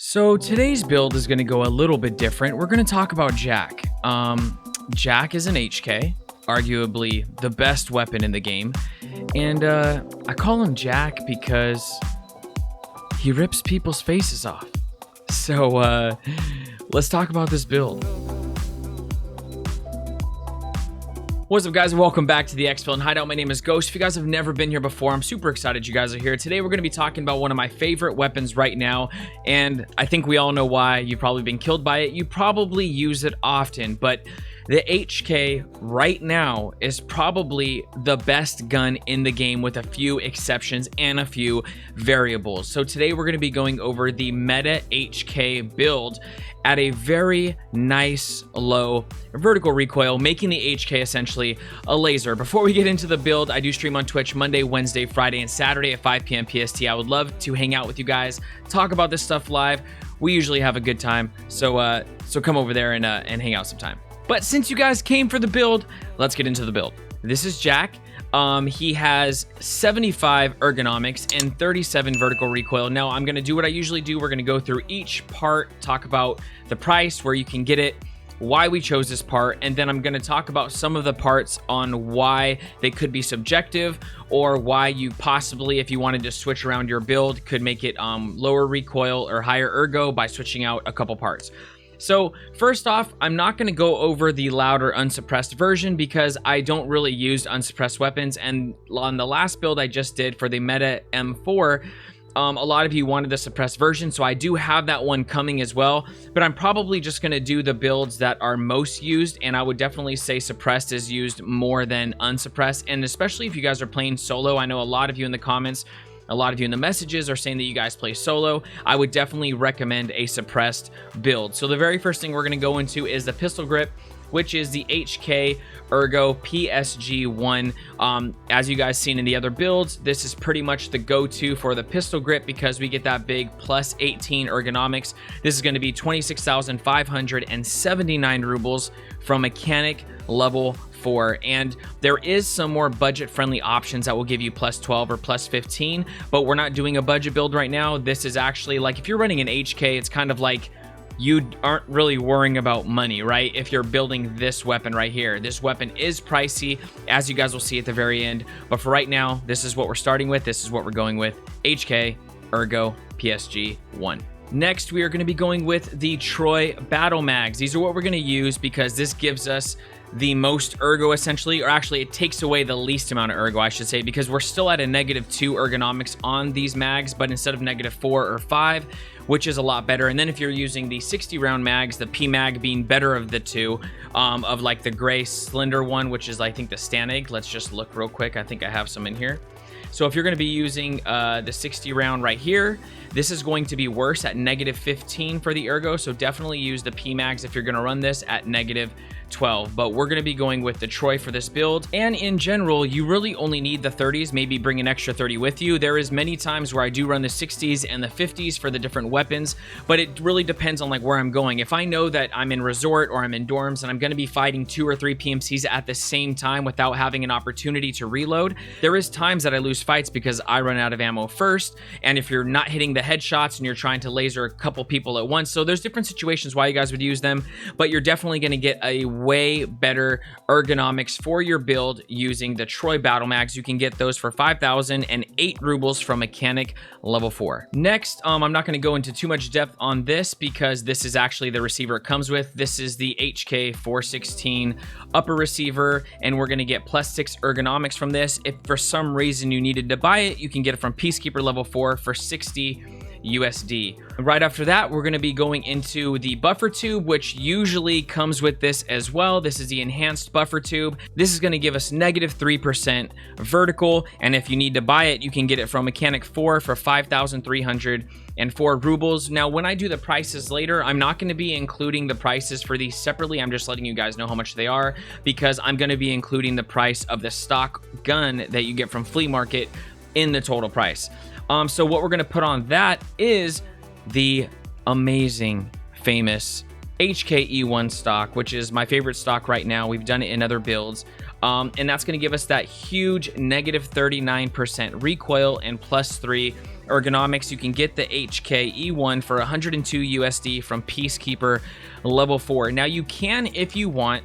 So today's build is going to go a little bit different. We're going to talk about Jack. Jack is an HK, arguably the best weapon in the game. And I call him Jack because he rips people's faces off. So let's talk about this build. What's up, guys? Welcome back to the Exfil and Hideout. My name is Ghost. If you guys have never been here before, I'm super excited you guys are here. Today, we're going to be talking about one of my favorite weapons right now, and I think we all know why. You've probably been killed by it. You probably use it often, but the HK right now is probably the best gun in the game with a few exceptions and a few variables. So today we're going to be going over the meta HK build at a very nice low vertical recoil, making the HK essentially a laser. Before we get into the build, I do stream on Twitch Monday, Wednesday, Friday, and Saturday at 5 p.m. PST. I would love to hang out with you guys, talk about this stuff live. We usually have a good time, so come over there and hang out sometime. But since you guys came for the build, let's get into the build. This is Jack. He has 75 ergonomics and 37 vertical recoil. Now, I'm going to do what I usually do. We're going to go through each part, talk about the price, where you can get it, why we chose this part, and then I'm going to talk about some of the parts on why they could be subjective, or why you possibly, if you wanted to switch around your build, could make it lower recoil or higher ergo by switching out a couple parts. So first off, I'm not going to go over the loud or unsuppressed version because I don't really use unsuppressed weapons. And on the last build I just did for the meta M4, a lot of you wanted the suppressed version, so I do have that one coming as well. But I'm probably just going to do the builds that are most used, and I would definitely say suppressed is used more than unsuppressed. And especially if you guys are playing solo, I know a lot of you in the comments, a lot of you in the messages are saying that you guys play solo. I would definitely recommend a suppressed build. So the very first thing we're going to go into is the pistol grip, which is the HK Ergo PSG1. As you guys seen in the other builds, this is pretty much the go-to for the pistol grip because we get that big plus 18 ergonomics. This is going to be 26,579 rubles from mechanic level 4, and there is some more budget friendly options that will give you plus 12 or plus 15, but we're not doing a budget build right now. This is actually like, if you're running an HK, it's kind of like you aren't really worrying about money, right? If you're building this weapon right here, this weapon is pricey, as you guys will see at the very end, but for right now, this is what we're starting with. This is what we're going with: HK Ergo PSG1. Next, we are going to be going with the Troy Battlemags. These are what we're going to use because this gives us the most ergo essentially, or actually it takes away the least amount of ergo, I should say, because we're still at a -2 ergonomics on these mags, but instead of -4 or 5, which is a lot better. And then if you're using the 60 round mags, the P mag being better of the two, of like the gray slender one, which is I think the Stanig. Let's just look real quick. I think I have some in here. So if you're going to be using the 60 round right here, this is going to be worse at -15 for the ergo. So definitely use the P mags if you're going to run this at -12. But we're going to be going with the Troy for this build. And in general, you really only need the 30s. Maybe bring an extra 30 with you. There is many times where I do run the 60s and the 50s for the different weapons, but it really depends on like where I'm going. If I know that I'm in resort or I'm in dorms and I'm going to be fighting 2 or 3 PMCs at the same time without having an opportunity to reload, there is times that I lose fights because I run out of ammo first. And if you're not hitting the headshots and you're trying to laser a couple people at once, so there's different situations why you guys would use them, but you're definitely going to get a way better ergonomics for your build using the Troy Battle Mags. You can get those for 5,008 rubles from mechanic level 4. Next, I'm not going to go into too much depth on this because this is actually the receiver it comes with. This is the HK 416 upper receiver, and we're going to get plus 6 ergonomics from this. If for some reason you needed to buy it, you can get it from Peacekeeper level 4 for 60 USD. Right after that, we're going to be going into the buffer tube, which usually comes with this as well. This is the enhanced buffer tube. This is going to give us -3% vertical, and if you need to buy it, you can get it from mechanic 4 for 5,304 rubles. Now, when I do the prices later, I'm not going to be including the prices for these separately. I'm just letting you guys know how much they are because I'm going to be including the price of the stock gun that you get from Flea Market in the total price. So what we're going to put on that is the amazing, famous HKE1 stock, which is my favorite stock right now. We've done it in other builds. And that's going to give us that huge -39% recoil and +3 ergonomics, you can get the HK-E1 for 102 USD from Peacekeeper level 4. Now you can, if you want,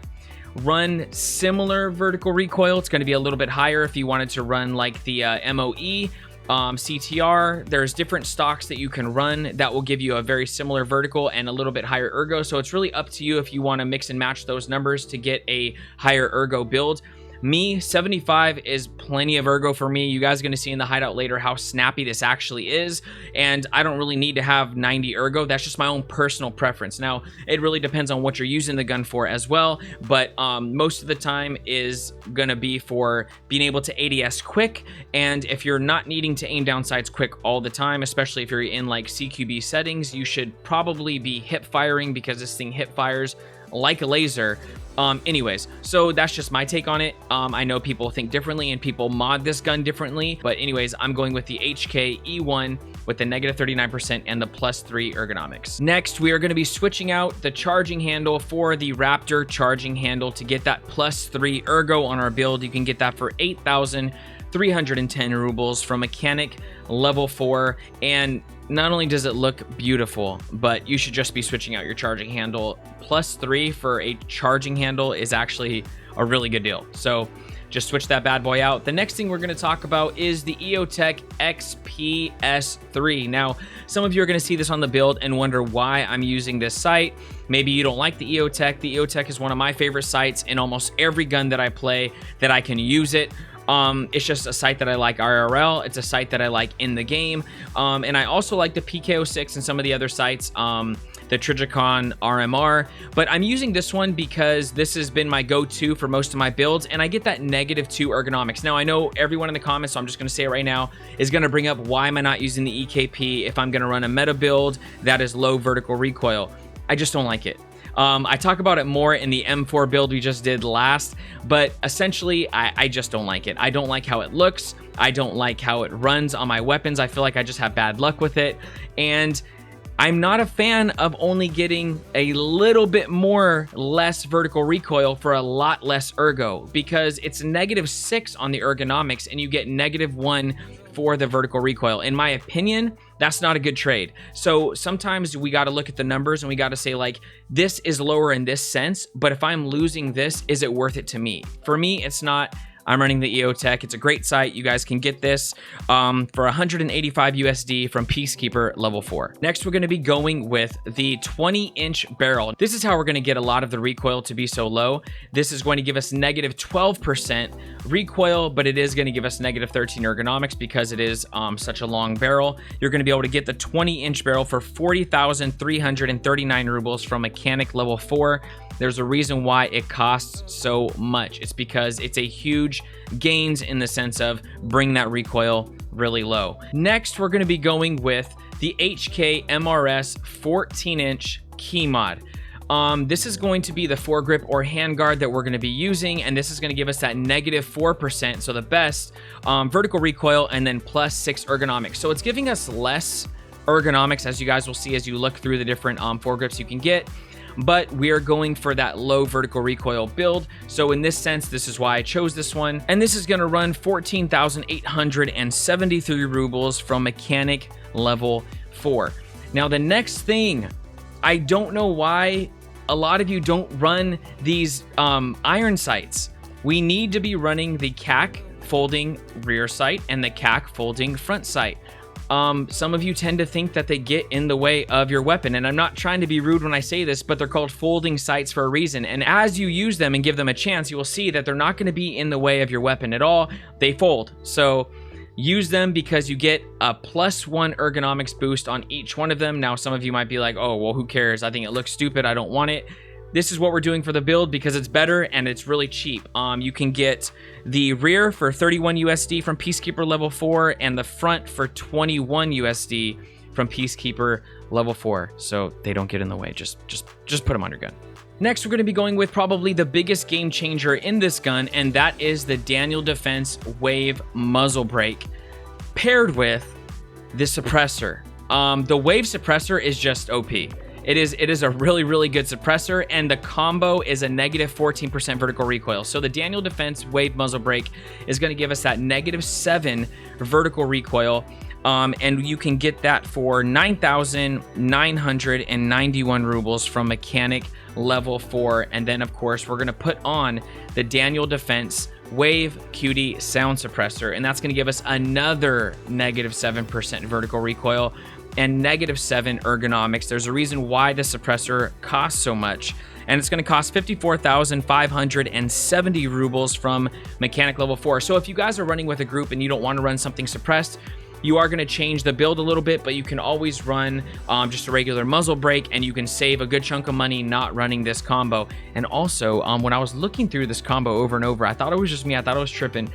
run similar vertical recoil. It's going to be a little bit higher if you wanted to run like the MOE, CTR. There's different stocks that you can run that will give you a very similar vertical and a little bit higher ergo. So it's really up to you if you want to mix and match those numbers to get a higher ergo build. Me, 75 is plenty of ergo for me. You guys are going to see in the hideout later how snappy this actually is, and I don't really need to have 90 ergo. That's just my own personal preference. Now, it really depends on what you're using the gun for as well, but most of the time is going to be for being able to ADS quick, and if you're not needing to aim down sights quick all the time, especially if you're in like CQB settings, you should probably be hip firing because this thing hip fires like a laser. Anyways, so that's just my take on it. I know people think differently and people mod this gun differently, but anyways, I'm going with the HK-E1 with the negative 39% and the +3 ergonomics. Next, we are going to be switching out the charging handle for the Raptor charging handle to get that +3 ergo on our build. You can get that for 8,310 rubles from Mechanic level 4, and not only does it look beautiful, but you should just be switching out your charging handle. +3 for a charging handle is actually a really good deal. So just switch that bad boy out. The next thing we're going to talk about is the EOTech XPS3. Now, some of you are going to see this on the build and wonder why I'm using this sight. Maybe you don't like the EOTech. The EOTech is one of my favorite sights in almost every gun that I play that I can use it. It's just a sight that I like IRL. It's a sight that I like in the game. And I also like the PK06 and some of the other sights, the Trigicon RMR, but I'm using this one because this has been my go-to for most of my builds, and I get that -2 ergonomics. Now, I know everyone in the comments, so I'm just going to say it right now, is going to bring up why am I not using the EKP if I'm going to run a meta build that is low vertical recoil. I just don't like it. I talk about it more in the M4 build we just did last, but essentially, I just don't like it. I don't like how it looks. I don't like how it runs on my weapons. I feel like I just have bad luck with it, and I'm not a fan of only getting a little bit less vertical recoil for a lot less ergo, because it's -6 on the ergonomics and you get -1 for the vertical recoil. In my opinion, that's not a good trade. So sometimes we got to look at the numbers and we got to say, like, this is lower in this sense, but if I'm losing this, is it worth it to me? For me, it's not. I'm running the EOTech. It's a great site. You guys can get this for 185 USD from Peacekeeper level 4. Next, we're going to be going with the 20-inch barrel. This is how we're going to get a lot of the recoil to be so low. This is going to give us -12% recoil, but it is going to give us -13 ergonomics because it is such a long barrel. You're going to be able to get the 20-inch barrel for 40,339 rubles from Mechanic level 4. There's a reason why it costs so much. It's because it's a huge gains in the sense of bring that recoil really low. Next, we're going to be going with the HK MRS 14-inch Keymod. This is going to be the foregrip or handguard that we're going to be using, and this is going to give us that -4%, so the best vertical recoil, and then +6 ergonomics. So it's giving us less ergonomics, as you guys will see as you look through the different foregrips you can get. But we are going for that low vertical recoil build. So in this sense, this is why I chose this one. And this is going to run 14,873 rubles from Mechanic level 4. Now, the next thing, I don't know why a lot of you don't run these iron sights. We need to be running the CAC folding rear sight and the CAC folding front sight. Some of you tend to think that they get in the way of your weapon, and I'm not trying to be rude when I say this, but they're called folding sights for a reason, and as you use them and give them a chance, you will see that they're not going to be in the way of your weapon at all. They fold, so use them because you get a +1 ergonomics boost on each one of them. Now, some of you might be like, oh, well, who cares? I think it looks stupid. I don't want it. This is what we're doing for the build because it's better and it's really cheap. You can get the rear for 31 USD from Peacekeeper level 4 and the front for 21 USD from Peacekeeper level 4. So they don't get in the way. Just put them on your gun. Next, we're going to be going with probably the biggest game changer in this gun, and that is the Daniel Defense Wave Muzzle Brake paired with the suppressor. The Wave suppressor is just OP. It is a really, really good suppressor, and the combo is a -14% vertical recoil. So the Daniel Defense Wave Muzzle Brake is going to give us that -7 vertical recoil. And you can get that for 9,991 rubles from mechanic level 4. And then of course we're going to put on the Daniel Defense Wave QD sound suppressor, and that's going to give us another -7% vertical recoil and -7 ergonomics. There's a reason why the suppressor costs so much, and it's going to cost 54,570 rubles from mechanic level 4. So if you guys are running with a group and you don't want to run something suppressed, you are going to change the build a little bit, but you can always run just a regular muzzle brake, and you can save a good chunk of money not running this combo. And also, when I was looking through this combo over and over, I thought it was just me. I thought I was tripping.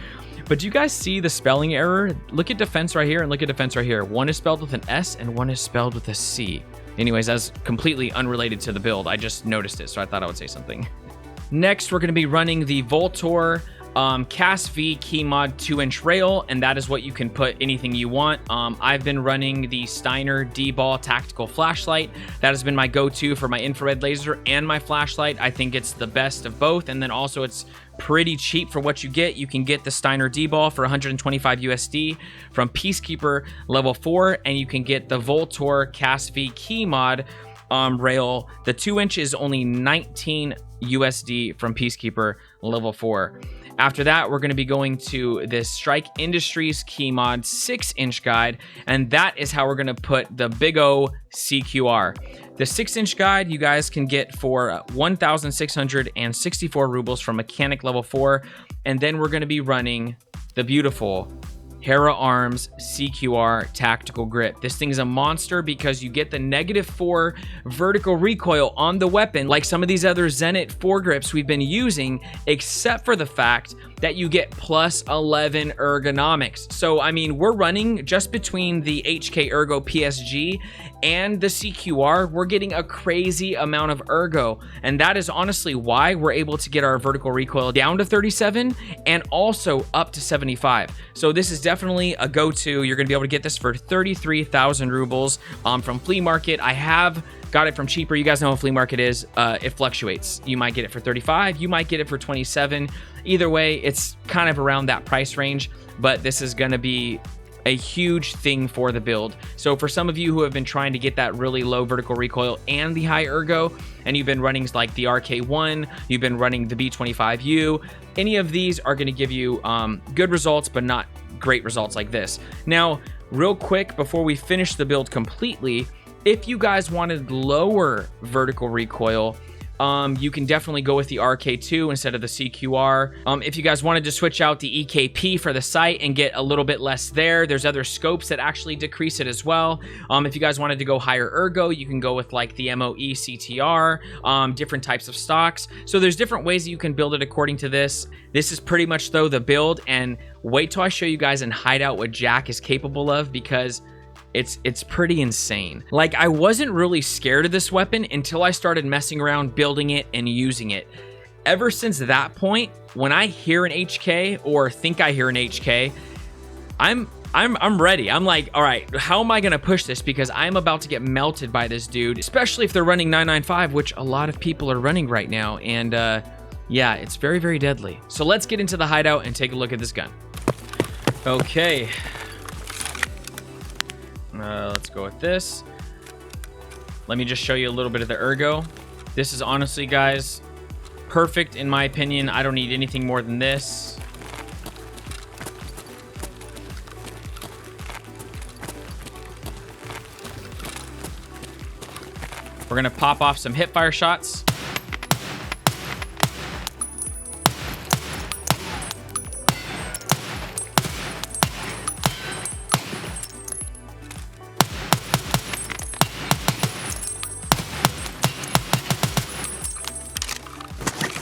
But do you guys see the spelling error? Look at defense right here and look at defense right here. One is spelled with an S and one is spelled with a C. Anyways, that's completely unrelated to the build. I just noticed it, so I thought I would say something. Next, we're going to be running the Vitor CASV Keymod 2-inch rail, and that is what you can put anything you want. I've been running the Steiner Dbal tactical flashlight. That has been my go-to for my infrared laser and my flashlight. I think it's the best of both, and then also it's pretty cheap for what you get. You can get the Steiner Dbal for 125 USD from Peacekeeper level 4, and you can get the Vitor CASV Keymod rail. The 2-inch is only 19 USD from Peacekeeper level 4. After that, we're going to be going to this Strike Industries Keymod 6-inch guide, and that is how we're going to put the big O CQR. The 6-inch guide you guys can get for 1,664 rubles from mechanic level 4, and then we're going to be running the beautiful Hera Arms CQR tactical grip. This thing is a monster because you get the -4 vertical recoil on the weapon like some of these other Zenit foregrips we've been using, except for the fact that you get +11 ergonomics. So I mean, we're running just between the HK Ergo PSG and the CQR, we're getting a crazy amount of ergo, and that is honestly why we're able to get our vertical recoil down to 37 and also up to 75. So this is definitely a go-to. You're gonna be able to get this for 33,000 rubles from Flea Market. I have got it from cheaper. You guys know what Flea Market is. It fluctuates. You might get it for 35, you might get it for 27. Either way, it's kind of around that price range, but this is gonna be a huge thing for the build. So for some of you who have been trying to get that really low vertical recoil and the high ergo, and you've been running like the RK1, you've been running the B25U, any of these are going to give you good results, but not great results like this. Now, real quick, before we finish the build completely, if you guys wanted lower vertical recoil, you can definitely go with the RK2 instead of the CQR. If you guys wanted to switch out the EKP for the sight and get a little bit less there, there's other scopes that actually decrease it as well. If you guys wanted to go higher ergo, you can go with like the MOE CTR, different types of stocks. So there's different ways that you can build it according to this. This is pretty much though the build, and wait till I show you guys in Hideout what Jack is capable of, because it's pretty insane. Like, I wasn't really scared of this weapon until I started messing around building it and using it. Ever since that point, when I hear an HK or think I hear an HK, I'm ready. I'm like, all right, how am I gonna push this? Because I'm about to get melted by this dude, especially if they're running 995, which a lot of people are running right now. And yeah, it's very, very deadly. So let's get into the Hideout and take a look at this gun. Okay. Let's go with this. Let me just show you a little bit of the ergo. This is honestly, guys, perfect in my opinion. I don't need anything more than this. We're gonna pop off some hip fire shots.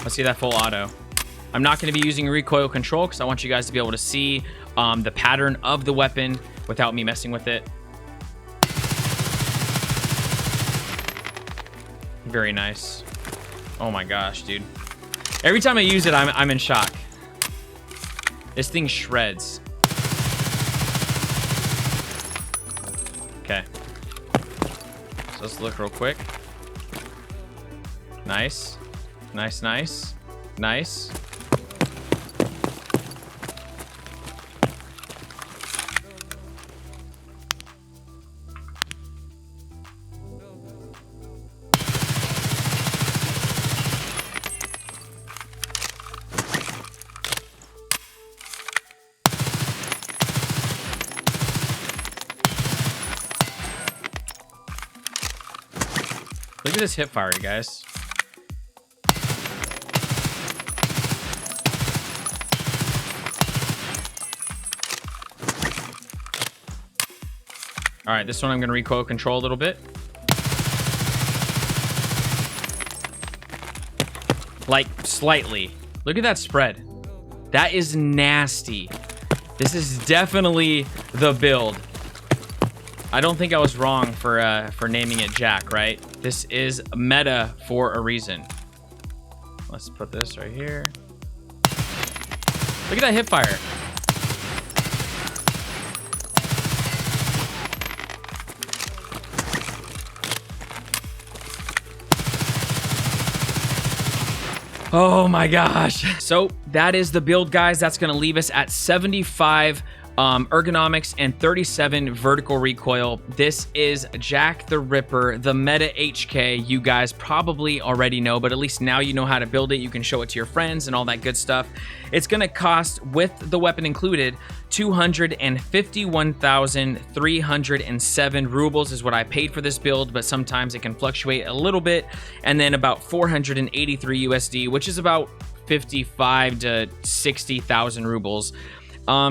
Let's see that full auto. I'm not going to be using recoil control because I want you guys to be able to see the pattern of the weapon without me messing with it. Very nice. Oh my gosh, dude. Every time I use it, I'm in shock. This thing shreds. Okay. So let's look real quick. Nice. Nice, nice, nice. Look at this hip fire, you guys. All right, this one I'm going to recoil control a little bit. Like, slightly. Look at that spread. That is nasty. This is definitely the build. I don't think I was wrong for naming it Jack, right? This is meta for a reason. Let's put this right here. Look at that hip fire. Oh my gosh. So that is the build, guys. That's going to leave us at 75 ergonomics and 37 vertical recoil. This is Jack the Ripper, the meta HK. You guys probably already know, but at least now you know how to build it. You can show it to your friends and all that good stuff. It's going to cost, with the weapon included, 251,307 rubles is what I paid for this build, but sometimes it can fluctuate a little bit. And then about 483 USD, which is about 55 to 60,000 rubles.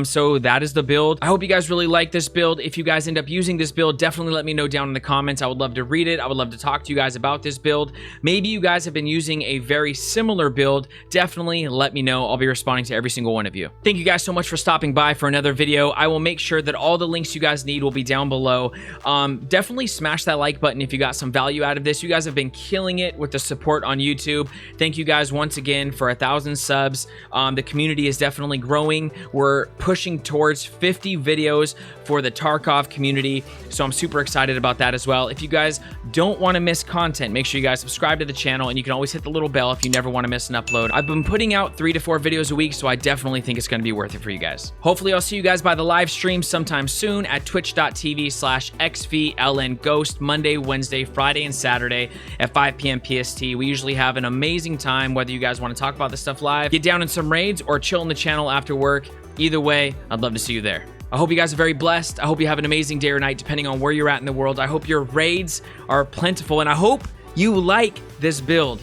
So that is the build. I hope you guys really like this build. If you guys end up using this build, definitely let me know down in the comments. I would love to read it. I would love to talk to you guys about this build. Maybe you guys have been using a very similar build. Definitely let me know. I'll be responding to every single one of you. Thank you guys so much for stopping by for another video. I will make sure that all the links you guys need will be down below. Definitely smash that like button if you got some value out of this. You guys have been killing it with the support on YouTube. Thank you guys once again for 1,000 subs. The community is definitely growing. We're pushing towards 50 videos for the Tarkov community, so I'm super excited about that as well. If you guys don't want to miss content, make sure you guys subscribe to the channel, and you can always hit the little bell if you never want to miss an upload. I've been putting out 3 to 4 videos a week, so I definitely think it's going to be worth it for you guys. Hopefully I'll see you guys by the live stream sometime soon at twitch.tv/xvlnghost, Monday, Wednesday, Friday, and Saturday at 5 p.m. PST. We usually have an amazing time, whether you guys want to talk about this stuff live, get down in some raids, or chill in the channel after work. Either way, I'd love to see you there. I hope you guys are very blessed. I hope you have an amazing day or night, depending on where you're at in the world. I hope your raids are plentiful, and I hope you like this build.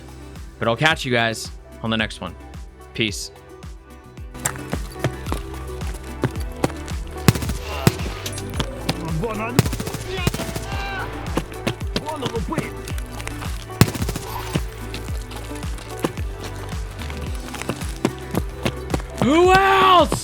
But I'll catch you guys on the next one. Peace. Who else?